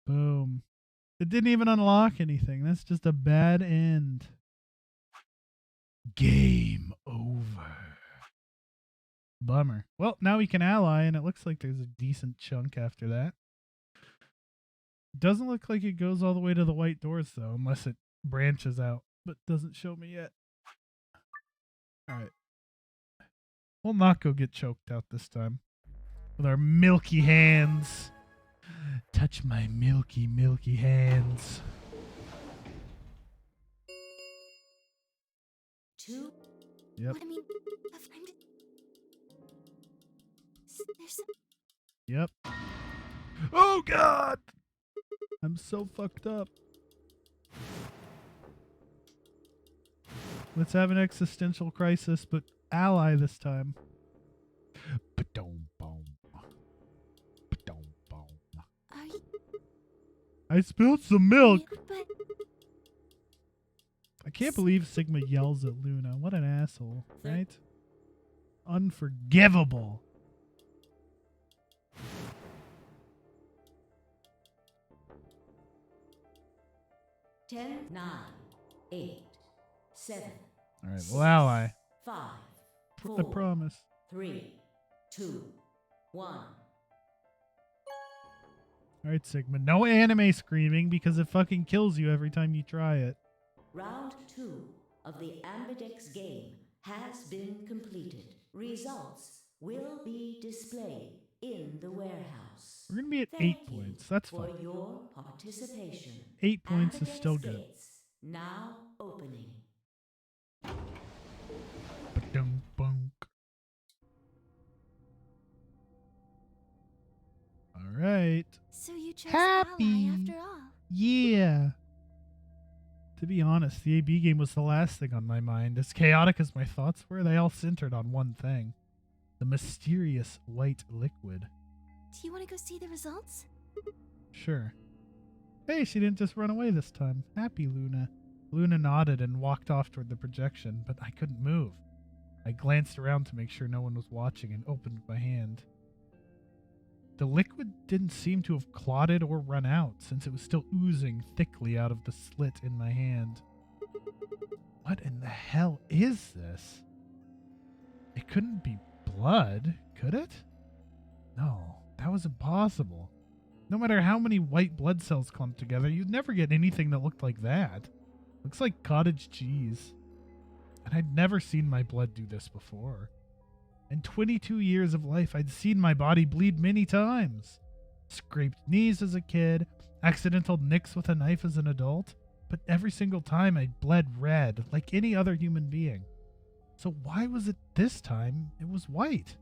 Boom. It didn't even unlock anything. That's just a bad end. Game over. Bummer. Well, now we can ally, and it looks like there's a decent chunk after that. Doesn't look like it goes all the way to the white doors, though, unless it branches out, but doesn't show me yet. All right. We'll not go get choked out this time. With our milky hands. Touch my milky, milky hands. Two. Yep. What I mean, there's some. Yep. Oh, God! I'm so fucked up. Let's have an existential crisis, but ally this time. Are you? I spilled some milk. But I can't believe Sigma yells at Luna. What an asshole, right? Unforgivable. Ten, 9, 8, 7. All right, well, ally. 5, I 4, promise. 3, 2, 1. All right, Sigma. No anime screaming because it fucking kills you every time you try it. Round 2 of the Ambidex game has been completed. Results will be displayed in the warehouse. We're going to be at Thank 8 you points. That's for fine. your participation. 8 points is Ambidex still good. gates now opening. Ba-dum-bunk. All right. So you chose Happy. ally after all. Yeah. To be honest, the AB game was the last thing on my mind. As chaotic as my thoughts were, they all centered on one thing. The mysterious white liquid. Do you want to go see the results? Sure. Hey, she didn't just run away this time. Happy Luna. Luna nodded and walked off toward the projection, but I couldn't move. I glanced around to make sure no one was watching and opened my hand. The liquid didn't seem to have clotted or run out, since it was still oozing thickly out of the slit in my hand. What in the hell is this? It couldn't be blood, could it? No, that was impossible. No matter how many white blood cells clumped together, you'd never get anything that looked like that. Looks like cottage cheese. And I'd never seen my blood do this before. In 22 years of life, I'd seen my body bleed many times. Scraped knees as a kid, accidental nicks with a knife as an adult, but every single time I bled red, like any other human being. So why was it this time it was white?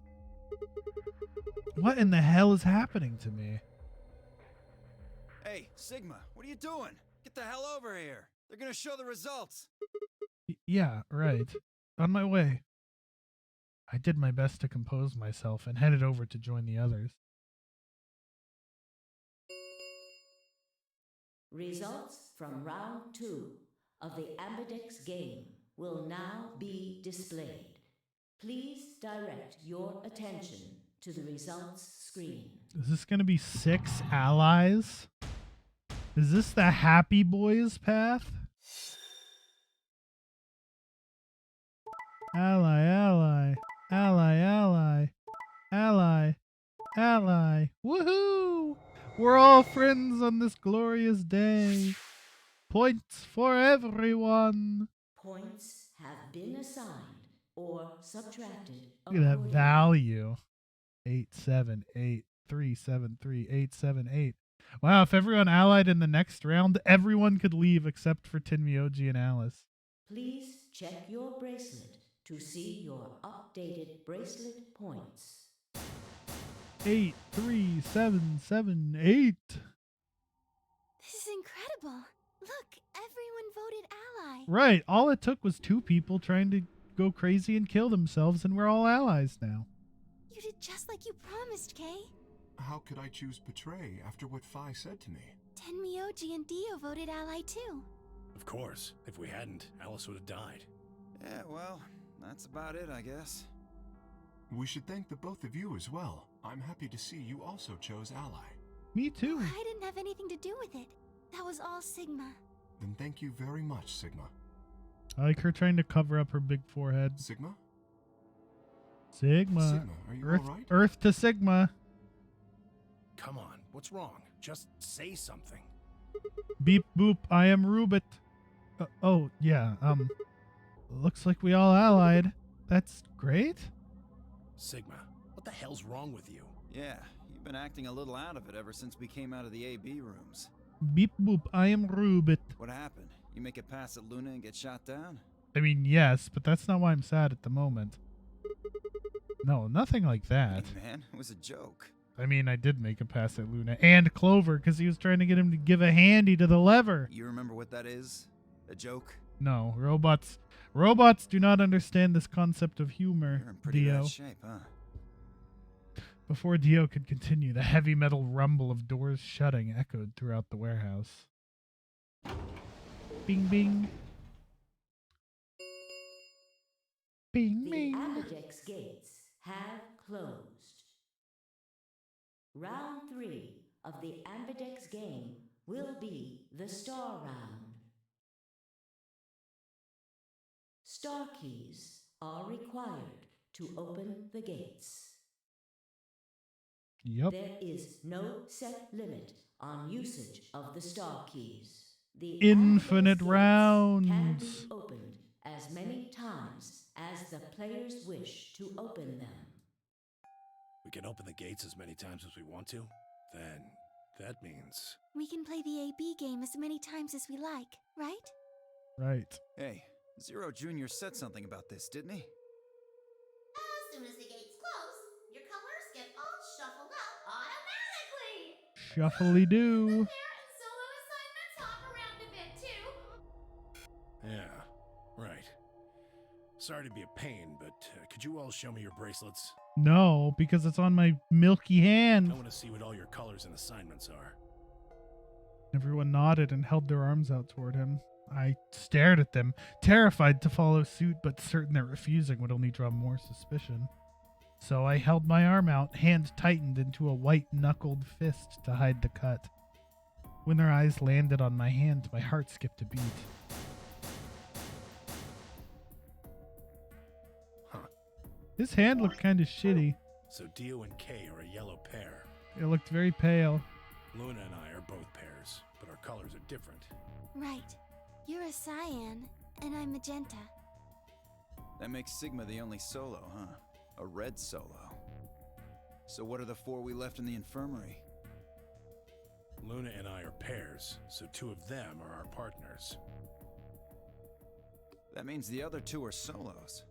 What in the hell is happening to me? Hey, Sigma, what are you doing? Get the hell over here. They're gonna show the results. Yeah, right. On my way. I did my best to compose myself and headed over to join the others. Results from round 2 of the Ambidex game will now be displayed. Please direct your attention to the results screen. Is this going to be 6 allies? Is this the Happy Boys path? Ally, ally, ally, ally, ally, ally. Woohoo! We're all friends on this glorious day. Points for everyone. Points have been assigned or subtracted. Look at that accordingly. value. 878373878. Wow, if everyone allied in the next round, everyone could leave except for Tinmyoji and Alice. Please check your bracelet to see your updated bracelet points. 83778. This is incredible. Look, everyone voted ally. Right, all it took was 2 people trying to go crazy and kill themselves, and we're all allies now. You did just like you promised, Kay. How could I choose betray after what Phi said to me? Tenmyoji and Dio voted ally too. Of course. If we hadn't, Alice would have died. Yeah, well, that's about it, I guess. We should thank the both of you as well. I'm happy to see you also chose ally. Me too. I didn't have anything to do with it. That was all Sigma. Then thank you very much, Sigma. I like her trying to cover up her big forehead. Sigma? Sigma. Sigma, are you Earth, all right? Earth to Sigma. Come on, what's wrong? Just say something. Beep boop, I am Rubit. Oh, yeah, looks like we all allied. That's great. Sigma, what the hell's wrong with you? Yeah, you've been acting a little out of it ever since we came out of the AB rooms. Beep boop, I am Rubit. What happened? You make it past at Luna and get shot down? I mean, yes, but that's not why I'm sad at the moment. No, nothing like that. Hey, man, it was a joke. I mean, I did make a pass at Luna and Clover because he was trying to get him to give a handy to the lever. You remember what that is? A joke? No, robots do not understand this concept of humor, You're in pretty Dio. bad shape, huh? Before Dio could continue, the heavy metal rumble of doors shutting echoed throughout the warehouse. Bing, bing. Bing, The bing. Ambidex gates have closed. Round 3 of the Ambidex game will be the Star Round. Star keys are required to open the gates. Yep. There is no set limit on usage of the star keys. The Infinite Ambidex gates rounds. can be opened as many times as the players wish to open them. We can open the gates as many times as we want to? Then that means... We can play the AB game as many times as we like, right? Right. Hey, Zero Jr. said something about this, didn't he? As soon as the gates close, your colors get all shuffled out automatically. Shuffly do. There and solo assignments hop around a bit too. Yeah, right. Sorry to be a pain, but could you all show me your bracelets? No, because it's on my milky hand. I want to see what all your colors and assignments are. Everyone nodded and held their arms out toward him. I stared at them, terrified to follow suit, but certain that refusing would only draw more suspicion. So I held my arm out, hand tightened into a white-knuckled fist to hide the cut. When their eyes landed on my hand, my heart skipped a beat. Huh. His hand looked kind of shitty. So Dio and Kay are a yellow pair. It looked very pale. Luna and I are both pairs, but our colors are different. Right. You're a cyan, and I'm magenta. That makes Sigma the only solo, huh? A red solo. So what are the 4 we left in the infirmary? Luna and I are pairs, so 2 of them are our partners. That means the other 2 are solos.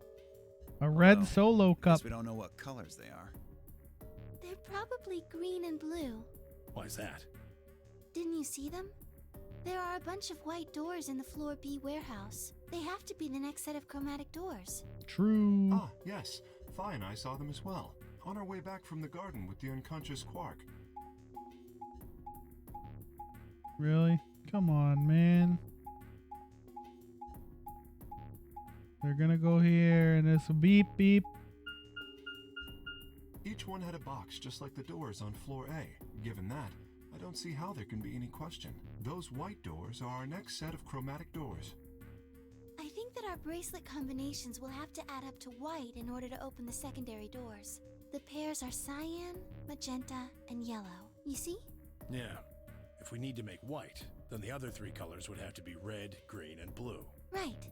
A red Well, solo cup. Guess we don't know what colors they are. They're probably green and blue. Why's that? Didn't you see them? There are a bunch of white doors in the Floor B warehouse. They have to be the next set of chromatic doors. True. Ah, yes. Phi and I saw them as well. On our way back from the garden with the unconscious Quark. Really? Come on, man. They're gonna go here, and this will beep, beep. Each one had a box just like the doors on floor A. Given that, I don't see how there can be any question. Those white doors are our next set of chromatic doors. I think that our bracelet combinations will have to add up to white in order to open the secondary doors. The pairs are cyan, magenta, and yellow. You see? Yeah. If we need to make white, then the other 3 colors would have to be red, green, and blue. Right.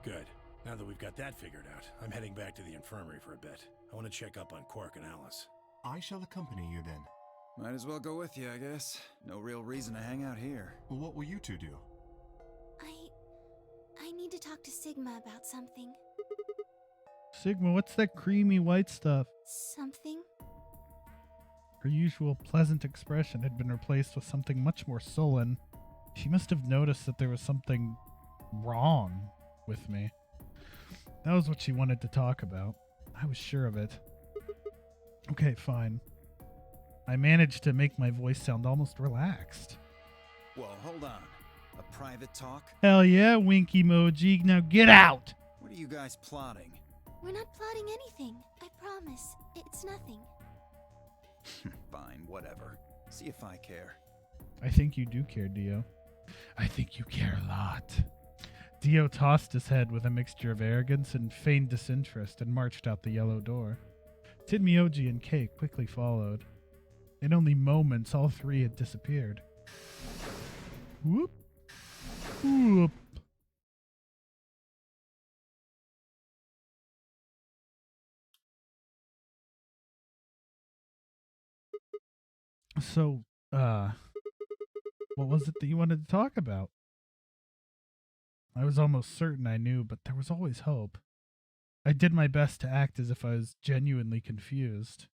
Good. Now that we've got that figured out, I'm heading back to the infirmary for a bit. I want to check up on Quark and Alice. I shall accompany you then. Might as well go with you, I guess. No real reason to hang out here. Well, what will you 2 do? I need to talk to Sigma about something. Sigma, what's that creamy white stuff? Something? Her usual pleasant expression had been replaced with something much more sullen. She must have noticed that there was something wrong with me. That was what she wanted to talk about. I was sure of it. Okay, fine. I managed to make my voice sound almost relaxed. Well, hold on. A private talk? Hell yeah, wink emoji. Now get out! What are you guys plotting? We're not plotting anything. I promise. It's nothing. Fine, whatever. See if I care. I think you do care, Dio. I think you care a lot. Dio tossed his head with a mixture of arrogance and feigned disinterest and marched out the yellow door. Tidmioji and Cake quickly followed. In only moments, all three had disappeared. Whoop. Whoop. So, what was it that you wanted to talk about? I was almost certain I knew, but there was always hope. I did my best to act as if I was genuinely confused.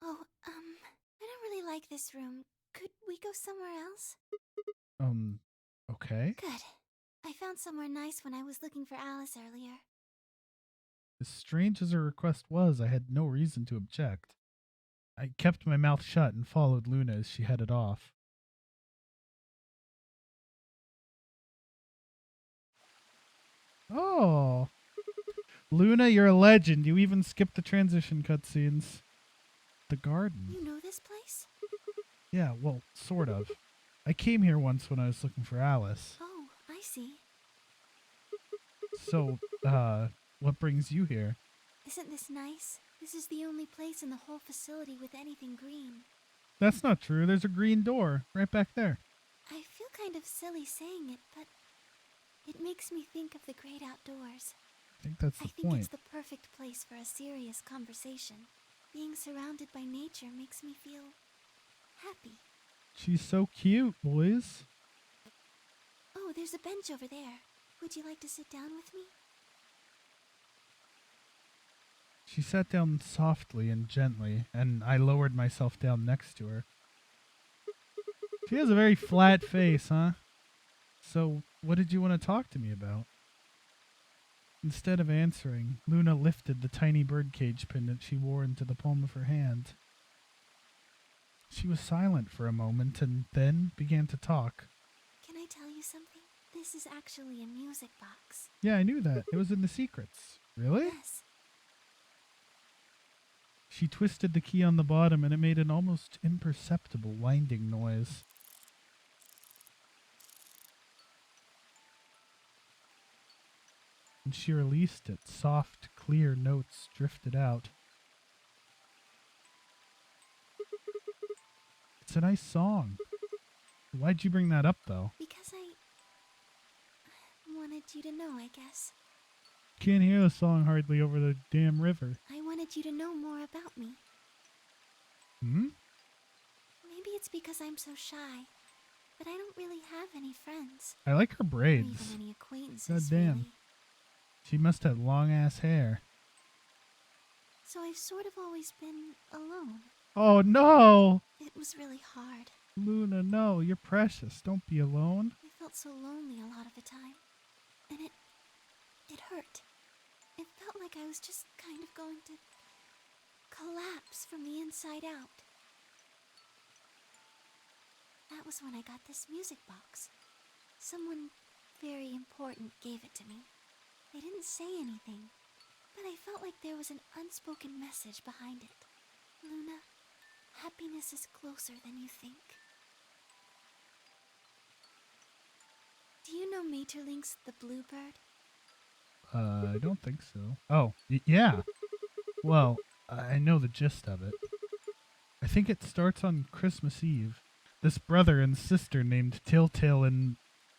Oh, I don't really like this room. Could we go somewhere else? Okay. Good. I found somewhere nice when I was looking for Alice earlier. As strange as her request was, I had no reason to object. I kept my mouth shut and followed Luna as she headed off. Oh! Luna, you're a legend. You even skipped the transition cutscenes. The garden. You know this place? Yeah, well, sort of. I came here once when I was looking for Alice. Oh, I see. So, what brings you here? Isn't this nice? This is the only place in the whole facility with anything green. That's not true. There's a green door right back there. I feel kind of silly saying it, but it makes me think of the great outdoors. I think that's the I think point. it's the perfect place for a serious conversation. Being surrounded by nature makes me feel happy. She's so cute, boys. Oh, there's a bench over there. Would you like to sit down with me? She sat down softly and gently, and I lowered myself down next to her. She has a very flat face, huh? So, what did you want to talk to me about? Instead of answering, Luna lifted the tiny birdcage pendant she wore into the palm of her hand. She was silent for a moment and then began to talk. Can I tell you something? This is actually a music box. Yeah, I knew that. It was in the secrets. Really? Yes. She twisted the key on the bottom and it made an almost imperceptible winding noise. When she released it, soft, clear notes drifted out. It's a nice song. Why'd you bring that up, though? Because I wanted you to know, I guess. Can't hear the song hardly over the damn river. I wanted you to know more about me. Hmm? Maybe it's because I'm so shy, but I don't really have any friends. I like her Or braids. even any acquaintances, Goddamn. really. She must have long-ass hair. So I've sort of always been alone. Oh, no! It was really hard. Luna, no. You're precious. Don't be alone. I felt so lonely a lot of the time. And it hurt. It felt like I was just kind of going to collapse from the inside out. That was when I got this music box. Someone very important gave it to me. They didn't say anything, but I felt like there was an unspoken message behind it. Luna, happiness is closer than you think. Do you know Maeterlinck's The Bluebird? I don't think so. Oh, yeah. Well, I know the gist of it. I think it starts on Christmas Eve. This brother and sister named Telltale and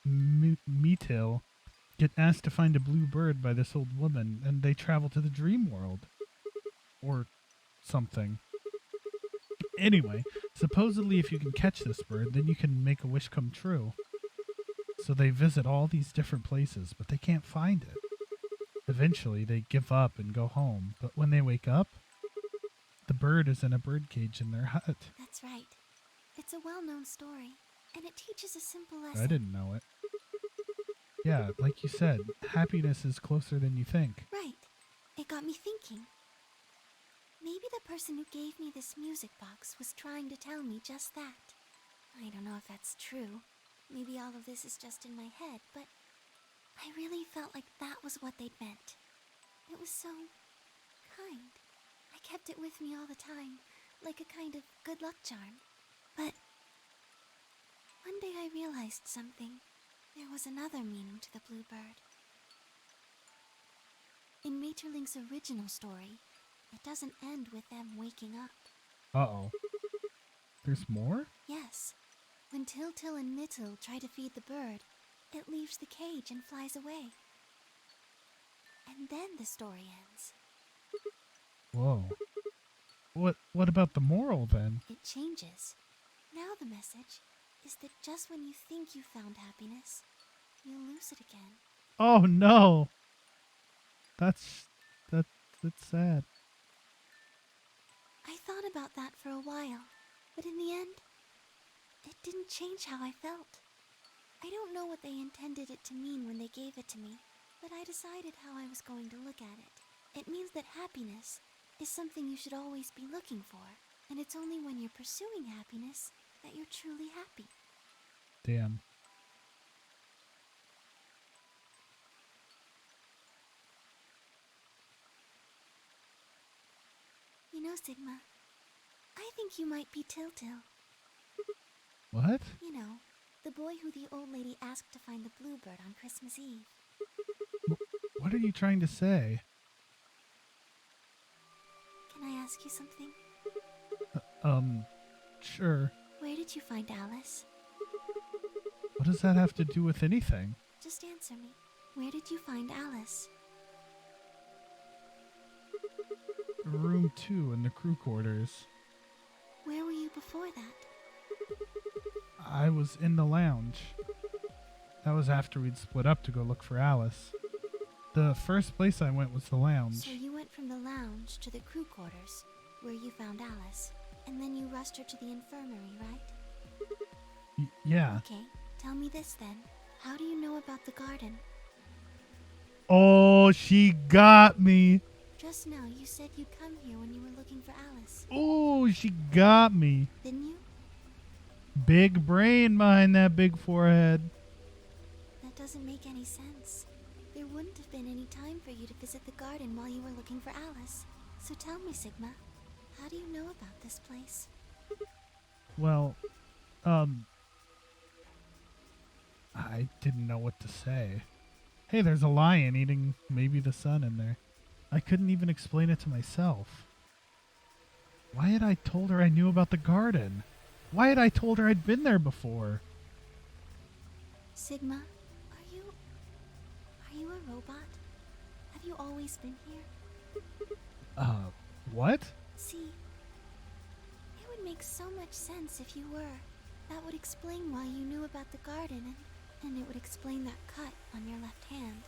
Meetil get asked to find a blue bird by this old woman, and they travel to the dream world. Or something. Anyway, supposedly if you can catch this bird, then you can make a wish come true. So they visit all these different places, but they can't find it. Eventually, they give up and go home, but when they wake up, the bird is in a birdcage in their hut. That's right. It's a well-known story, and it teaches a simple lesson. I didn't know it. Yeah, like you said, happiness is closer than you think. Right. It got me thinking. Maybe the person who gave me this music box was trying to tell me just that. I don't know if that's true. Maybe all of this is just in my head, but I really felt like that was what they'd meant. It was so kind. I kept it with me all the time, like a kind of good luck charm. But one day I realized something. There was another meaning to the bluebird. In Maeterlinck's original story, it doesn't end with them waking up. Uh-oh. There's more? Yes. When Til and Nittil try to feed the bird, it leaves the cage and flies away. And then the story ends. Whoa. What about the moral then? It changes. Now the message is that just when you think you found happiness, you'll lose it again. Oh no. That's sad. I thought about that for a while, but in the end, it didn't change how I felt. I don't know what they intended it to mean when they gave it to me, but I decided how I was going to look at it. It means that happiness is something you should always be looking for, and it's only when you're pursuing happiness that you're truly happy. Damn. You know, Sigma, I think you might be Til. What? You know, the boy who the old lady asked to find the bluebird on Christmas Eve. What are you trying to say? Can I ask you something? Sure. Where did you find Alice? What does that have to do with anything? Just answer me. Where did you find Alice? Room 2 in the crew quarters. Where were you before that? I was in the lounge. That was after we'd split up to go look for Alice. The first place I went was the lounge. So you went from the lounge to the crew quarters, where you found Alice, and then you rushed her to the infirmary, right? Yeah. Okay, tell me this then. How do you know about the garden? Oh, she got me. Just now you said you'd come here when you were looking for Alice. Oh, she got me. Didn't you? Big brain behind that big forehead. That doesn't make any sense. There wouldn't have been any time for you to visit the garden while you were looking for Alice. So tell me, Sigma, how do you know about this place? Well, I didn't know what to say. Hey, there's a lion eating maybe the sun in there. I couldn't even explain it to myself. Why had I told her I knew about the garden? Why had I told her I'd been there before? Sigma, are you a robot? Have you always been here? What? See, it would make so much sense if you were. That would explain why you knew about the garden, and it would explain that cut on your left hand.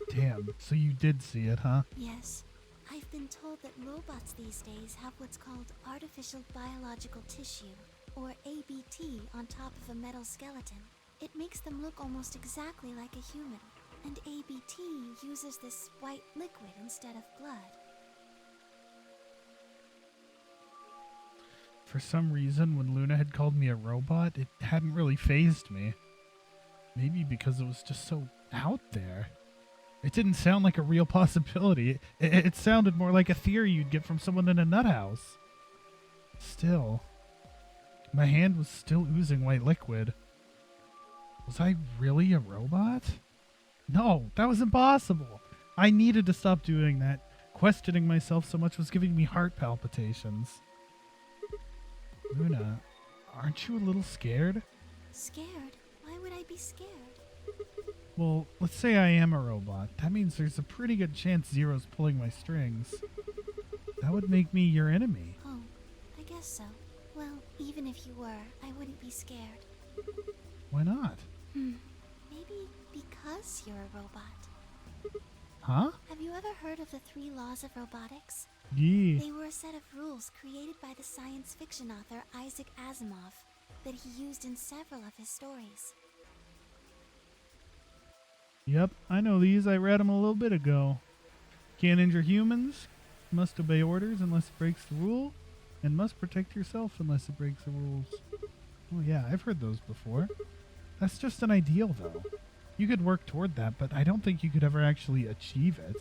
Damn, so you did see it, huh? Yes. I've been told that robots these days have what's called artificial biological tissue, or ABT, on top of a metal skeleton. It makes them look almost exactly like a human, and ABT uses this white liquid instead of blood. For some reason, when Luna had called me a robot, it hadn't really fazed me. Maybe because it was just so out there. It didn't sound like a real possibility. It sounded more like a theory you'd get from someone in a nut house. Still, my hand was still oozing white liquid. Was I really a robot? No, that was impossible. I needed to stop doing that. Questioning myself so much was giving me heart palpitations. Luna, aren't you a little scared? Scared? Why would I be scared? Well, let's say I am a robot. That means there's a pretty good chance Zero's pulling my strings. That would make me your enemy. Oh, I guess so. Well, even if you were, I wouldn't be scared. Why not? Maybe because you're a robot. Huh? Have you ever heard of the 3 laws of robotics? Yeah. They were a set of rules created by the science fiction author Isaac Asimov that he used in several of his stories. Yep, I know these. I read them a little bit ago. Can't injure humans, must obey orders unless it breaks the rule, and must protect yourself unless it breaks the rules. Oh yeah, I've heard those before. That's just an ideal, though. You could work toward that, but I don't think you could ever actually achieve it.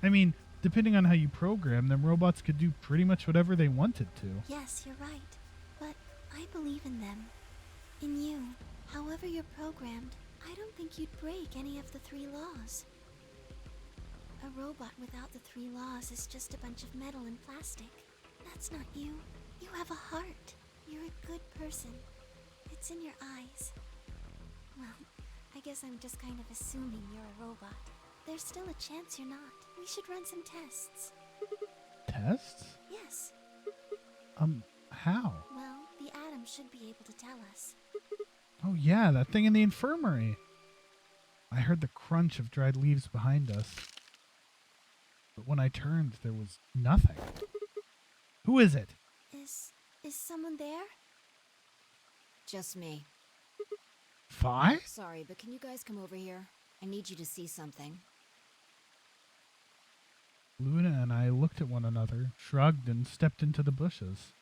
I mean, depending on how you program them, robots could do pretty much whatever they wanted to. Yes, you're right. But I believe in them. In you. However you're programmed, I don't think you'd break any of the 3 laws. A robot without the 3 laws is just a bunch of metal and plastic. That's not you. You have a heart. You're a good person. It's in your eyes. Well, I guess I'm just kind of assuming you're a robot. There's still a chance you're not. We should run some tests. Tests? Yes. How? Well, the atom should be able to tell us. Oh yeah, that thing in the infirmary. I heard the crunch of dried leaves behind us. But when I turned, there was nothing. Who is it? Is someone there? Just me. Fi? Sorry, but can you guys come over here? I need you to see something. Luna and I looked at one another, shrugged, and stepped into the bushes.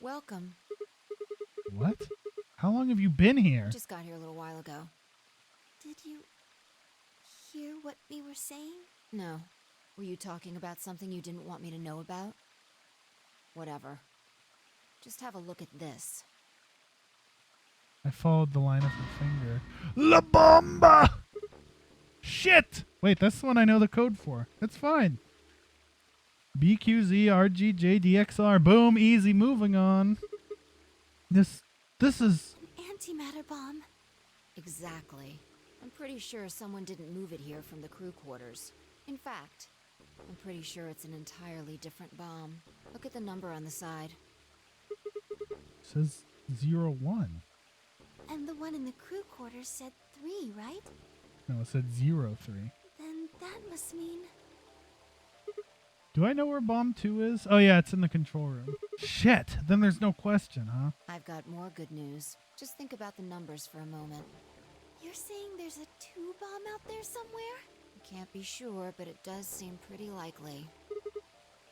Welcome. What? How long have you been here? Just got here a little while ago. Did you hear what we were saying? No. Were you talking about something you didn't want me to know about? Whatever. Just have a look at this. I followed the line of her finger. La Bomba! Shit! Wait, that's the one I know the code for. That's fine. BQZRGJDXR. Boom, easy, moving on. This is... Antimatter bomb. Exactly. I'm pretty sure someone didn't move it here from the crew quarters. In fact, I'm pretty sure it's an entirely different bomb. Look at the number on the side. Says 01. And the one in the crew quarters said 3, right? No, it said 03. Then that must mean... Do I know where bomb 2 is? Oh yeah, it's in the control room. Shit, then there's no question, huh? I've got more good news. Just think about the numbers for a moment. You're saying there's a 2 bomb out there somewhere? Can't be sure, but it does seem pretty likely.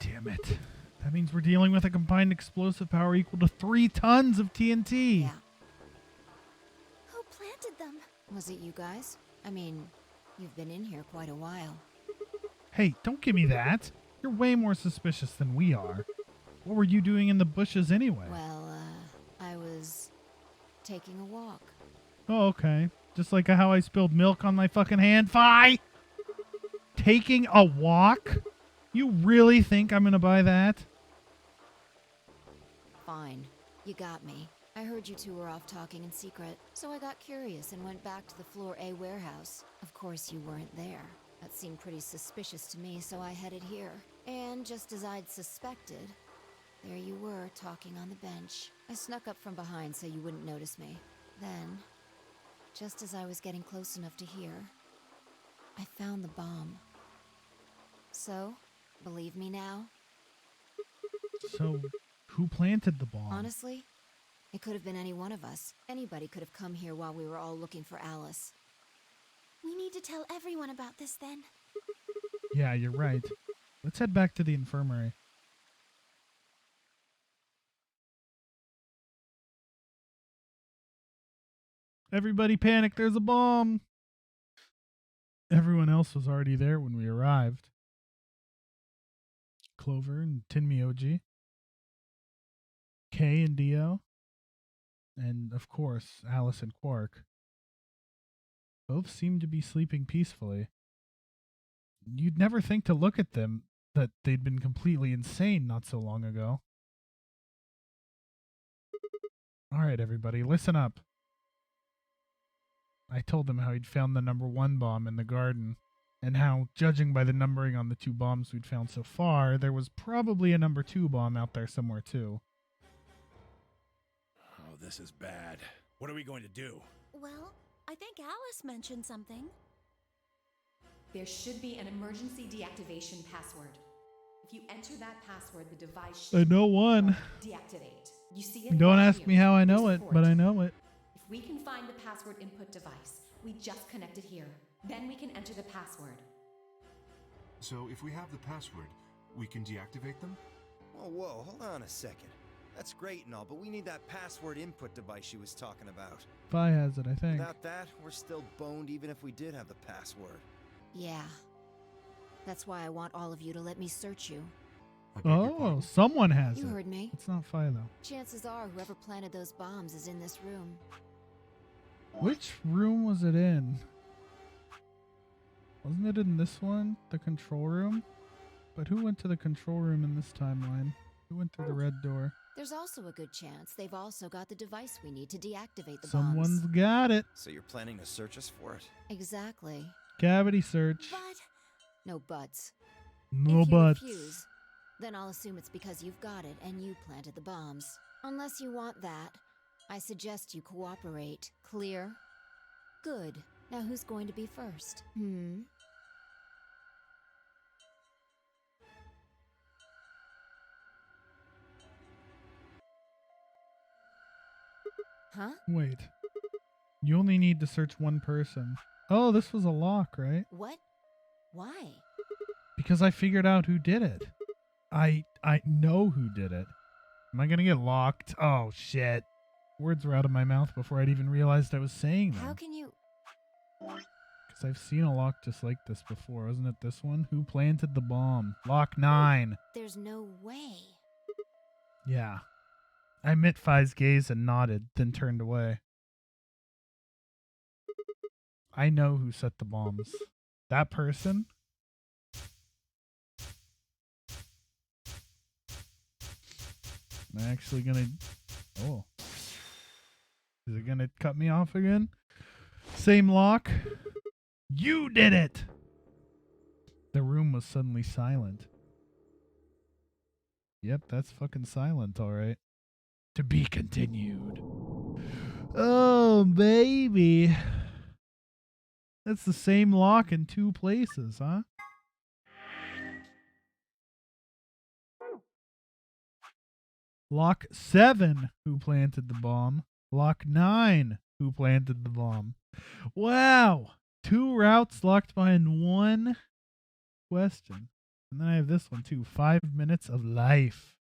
Damn it. That means we're dealing with a combined explosive power equal to 3 tons of TNT. Yeah. Who planted them? Was it you guys? I mean, you've been in here quite a while. Hey, don't give me that. You're way more suspicious than we are. What were you doing in the bushes anyway? Well, I was taking a walk. Oh, okay. Just like how I spilled milk on my fucking hand. Fi! Taking a walk? You really think I'm gonna buy that? Fine. You got me. I heard you two were off talking in secret, so I got curious and went back to the Floor A warehouse. Of course, you weren't there. That seemed pretty suspicious to me, so I headed here. And just as I'd suspected, there you were, talking on the bench. I snuck up from behind so you wouldn't notice me. Then, just as I was getting close enough to hear, I found the bomb. So, believe me now? So, who planted the bomb? Honestly, it could have been any one of us. Anybody could have come here while we were all looking for Alice. We need to tell everyone about this then. Yeah, you're right. Let's head back to the infirmary. Everybody panic, there's a bomb! Everyone else was already there when we arrived. Clover and Tinmyoji, Kay and Dio, and of course, Alice and Quark. Both seemed to be sleeping peacefully. You'd never think to look at them that they'd been completely insane not so long ago. Alright, everybody, listen up. I told them how he'd found the number 1 bomb in the garden, and how, judging by the numbering on the 2 bombs we'd found so far, there was probably a number 2 bomb out there somewhere too. Oh, this is bad. What are we going to do? Well, I think Alice mentioned something. There should be an emergency deactivation password. If you enter that password, the device should I know one. deactivate. You see it? Don't right ask here. me how I know There's it, a but port. I know it. If we can find the password input device, we just connect it here. Then we can enter the password. So if we have the password, we can deactivate them? Whoa, hold on a second. That's great and all, but we need that password input device she was talking about. Fi has it, I think. Without that, we're still boned even if we did have the password. Yeah. That's why I want all of you to let me search you. Oh, someone has it. You heard me. It's not Fi, though. Chances are whoever planted those bombs is in this room. Which room was it in? Wasn't it in this one? The control room? But who went to the control room in this timeline? Who went through the red door? There's also a good chance they've also got the device we need to deactivate the Someone's bombs. got it. So you're planning to search us for it? Exactly. Cavity search. But No buts. No if you buts. refuse, then I'll assume it's because you've got it and you planted the bombs. Unless you want that, I suggest you cooperate. Clear? Good. Now who's going to be first? Huh? Wait. You only need to search one person. Oh, this was a lock, right? What? Why? Because I figured out who did it. I know who did it. Am I gonna get locked? Oh, shit. Words were out of my mouth before I'd even realized I was saying them. How can you... Because I've seen a lock just like this before. Wasn't it this one? Who planted the bomb? Lock 9. There's no way. Yeah. I met Fi's gaze and nodded, then turned away. I know who set the bombs. That person? Am I actually gonna... Oh. Is it gonna cut me off again? Same lock? You did it! The room was suddenly silent. Yep, that's fucking silent, alright. To be continued. Oh, baby. That's the same lock in 2 places, huh? Lock 7, who planted the bomb. Lock 9, who planted the bomb. Wow. 2 routes locked behind 1 question. And then I have this one too. 5 minutes of life.